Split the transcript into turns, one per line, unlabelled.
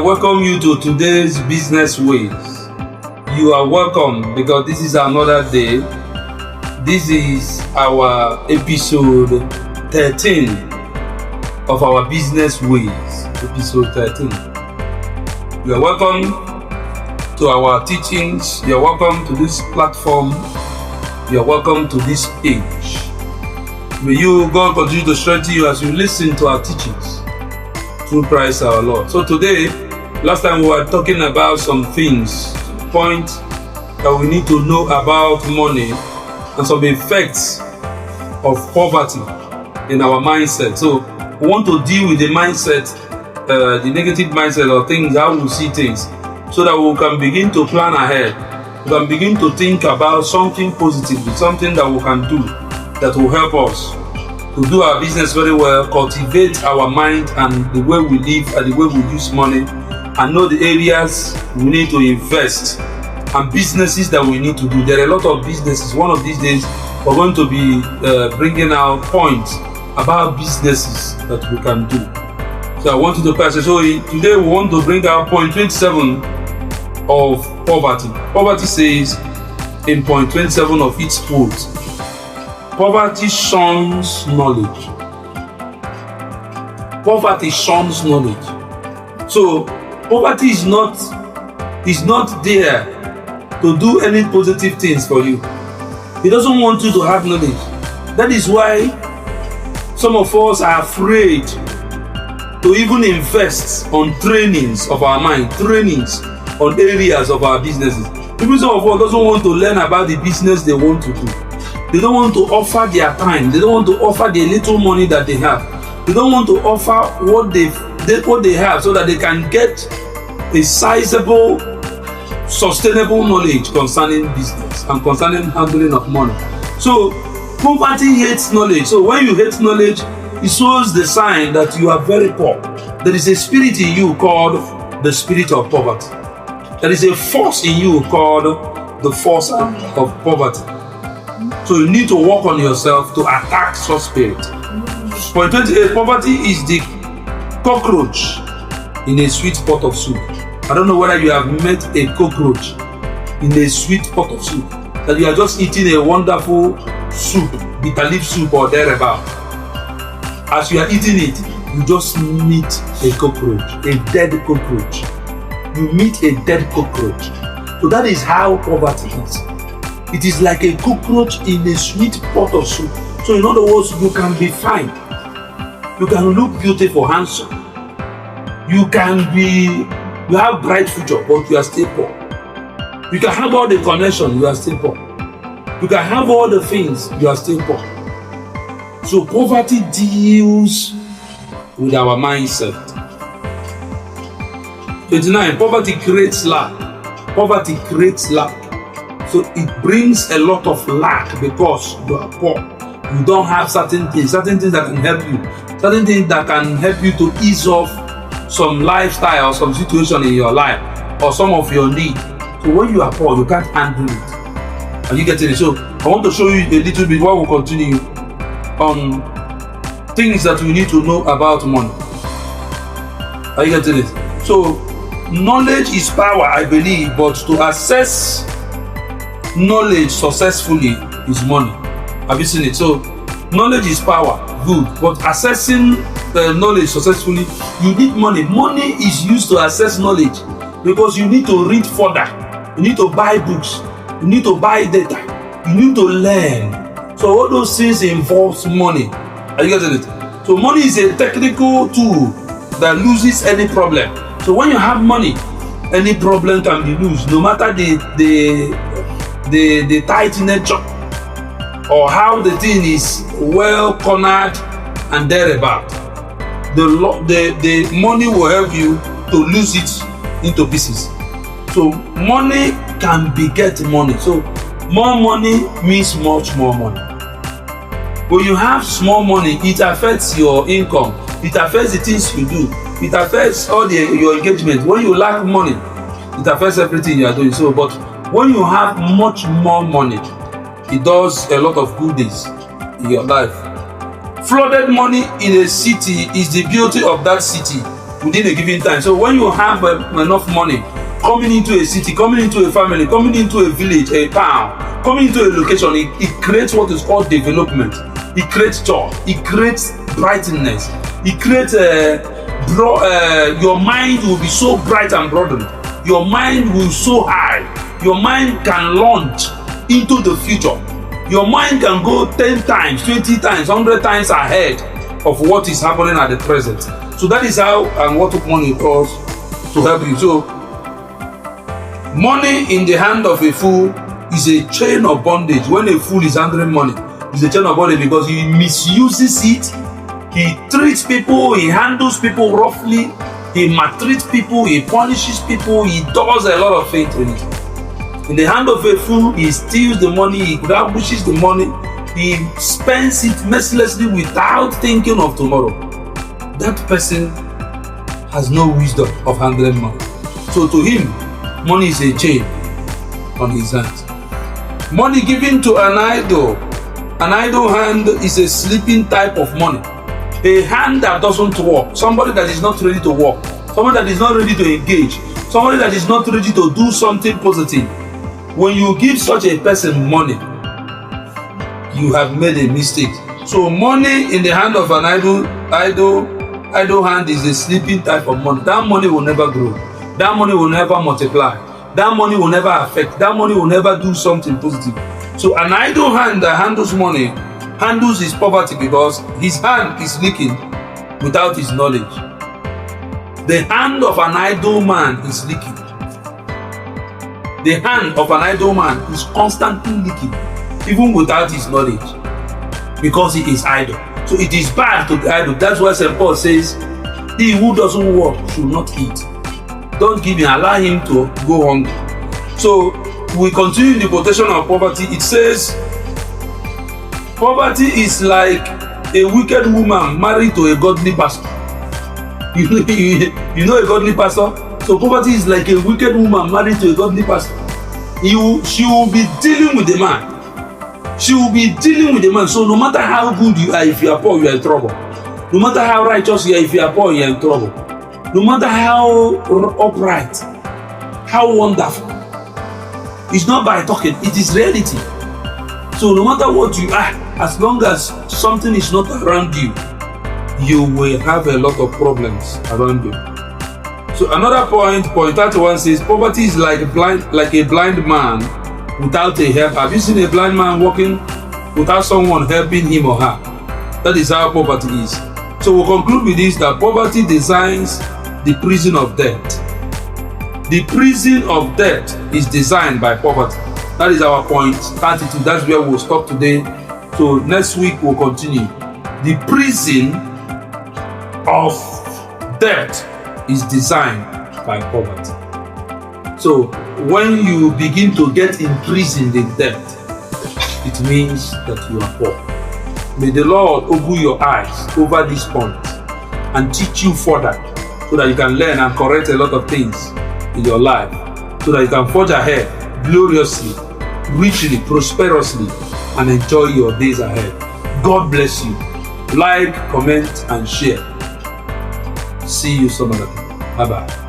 welcome you to today's Business Ways. You are welcome because this is another day. This is our episode 13 of our Business Ways. Episode 13. You are welcome to our teachings. You are welcome to this platform. You are welcome to this page. May you, God, continue to strengthen you as you listen to our teachings through Christ our Lord. So today, last time we were talking about some things, points that we need to know about money and some effects of poverty in our mindset. So we want to deal with the mindset, the negative mindset of things, how we see things, so that we can begin to plan ahead. We can begin to think about something positive, something that we can do that will help us to do our business very well, cultivate our mind and the way we live and the way we use money, and know the areas we need to invest and businesses that we need to do. There are a lot of businesses. One of these days, we're going to be bringing out points about businesses that we can do. So I want you to pass it. So today we want to bring out point 27 of poverty. Poverty says in point 27 of its quote, poverty shuns knowledge. Poverty shuns knowledge. So poverty is not there to do any positive things for you. He doesn't want you to have knowledge. That is why some of us are afraid to even invest on trainings of our mind, trainings on areas of our businesses. Even some of us doesn't want to learn about the business they want to do. They don't want to offer their time. They don't want to offer the little money that they have. They don't want to offer what they have so that they can get a sizable, sustainable knowledge concerning business and concerning handling of money. So poverty hates knowledge. So when you hate knowledge, it shows the sign that you are very poor. There is a spirit in you called the spirit of poverty. There is a force in you called the force of poverty. So you need to work on yourself to attack such spirit. Point 28, poverty is the cockroach in a sweet pot of soup. I don't know whether you have met a cockroach in a sweet pot of soup, that you are just eating a wonderful soup, bitter leaf soup or thereabout. As you are eating it, you just meet a cockroach, a dead cockroach. You meet a dead cockroach. So that is how poverty is. It is like a cockroach in a sweet pot of soup. So in other words, you can be fine. You can look beautiful, handsome. You have bright future, but you are still poor. You can have all the connection, you are still poor. You can have all the things, you are still poor. So poverty deals with our mindset. 29, poverty creates lack. Poverty creates lack. So it brings a lot of lack because you are poor. You don't have certain things that can help you, certain things that can help you to ease off some lifestyle or some situation in your life or some of your needs. So when you are poor, you can't handle it. Are you getting it? So I want to show you a little bit while we continue on things that we need to know about money. Are you getting it? So knowledge is power, I believe, but to access knowledge successfully is money. Have you seen it? So knowledge is power, good, but accessing knowledge successfully, you need money. Money is used to access knowledge because you need to read further, you need to buy books, you need to buy data, you need to learn. So all those things involves money. Are you getting it? So money is a technical tool that loses any problem. So when you have money, any problem can be lost, no matter the tight nature or how the thing is well cornered and thereabout. The money will help you to lose it into pieces. So money can beget money. So more money means much more money. When you have small money, it affects your income. It affects the things you do. It affects all your engagement. When you lack money, it affects everything you are doing. So, but when you have much more money, it does a lot of good deeds in your life. Flooded money in a city is the beauty of that city within a given time. So when you have enough money coming into a city, coming into a family, coming into a village, a town, coming into a location, it creates what is called development. It creates joy. It creates brightness. It creates your mind will be so bright and broadened. Your mind will so high. Your mind can launch into the future. Your mind can go 10 times, 20 times, 100 times ahead of what is happening at the present. So that is how and what money does to help you. So money in the hand of a fool is a chain of bondage. When a fool is handling money, it's a chain of bondage because he misuses it. He treats people, he handles people roughly, he maltreats people, he punishes people, he does a lot of things with it. In the hand of a fool, he steals the money, he grabs the money, he spends it mercilessly without thinking of tomorrow. That person has no wisdom of handling money. So to him, money is a chain on his hands. Money given to an idle hand is a sleeping type of money. A hand that doesn't work, somebody that is not ready to work, somebody that is not ready to engage, somebody that is not ready to do something positive. When you give such a person money, you have made a mistake. So money in the hand of an idle hand is a sleeping type of money. That money will never grow. That money will never multiply. That money will never affect. That money will never do something positive. So an idle hand that handles money handles his poverty because his hand is leaking without his knowledge. The hand of an idle man is leaking. The hand of an idle man is constantly leaking, even without his knowledge, because he is idle. So it is bad to be idle. That's why St. Paul says, he who doesn't work should not eat. Don't give him, allow him to go hungry. So we continue in the quotation of poverty. It says, poverty is like a wicked woman married to a godly pastor. You know a godly pastor? So poverty is like a wicked woman married to a godly pastor. She will be dealing with the man. She will be dealing with the man. So no matter how good you are, if you are poor, you are in trouble. No matter how righteous you are, if you are poor, you are in trouble. No matter how upright, how wonderful. It's not by talking, it is reality. So no matter what you are, as long as something is not around you, you will have a lot of problems around you. So another point 31 says, poverty is like a blind man without a help. Have you seen a blind man walking without someone helping him or her? That is how poverty is. So we'll conclude with this, that poverty designs the prison of debt. The prison of debt is designed by poverty. That is our point 32. That's where we'll stop today. So next week we'll continue. The prison of debt is designed by poverty. So when you begin to get imprisoned in debt, it means that you are poor. May the Lord open your eyes over this point and teach you further so that you can learn and correct a lot of things in your life, so that you can forge ahead gloriously, richly, prosperously, and enjoy your days ahead. God bless you. Like, comment, and share. See you some other time. Bye-bye.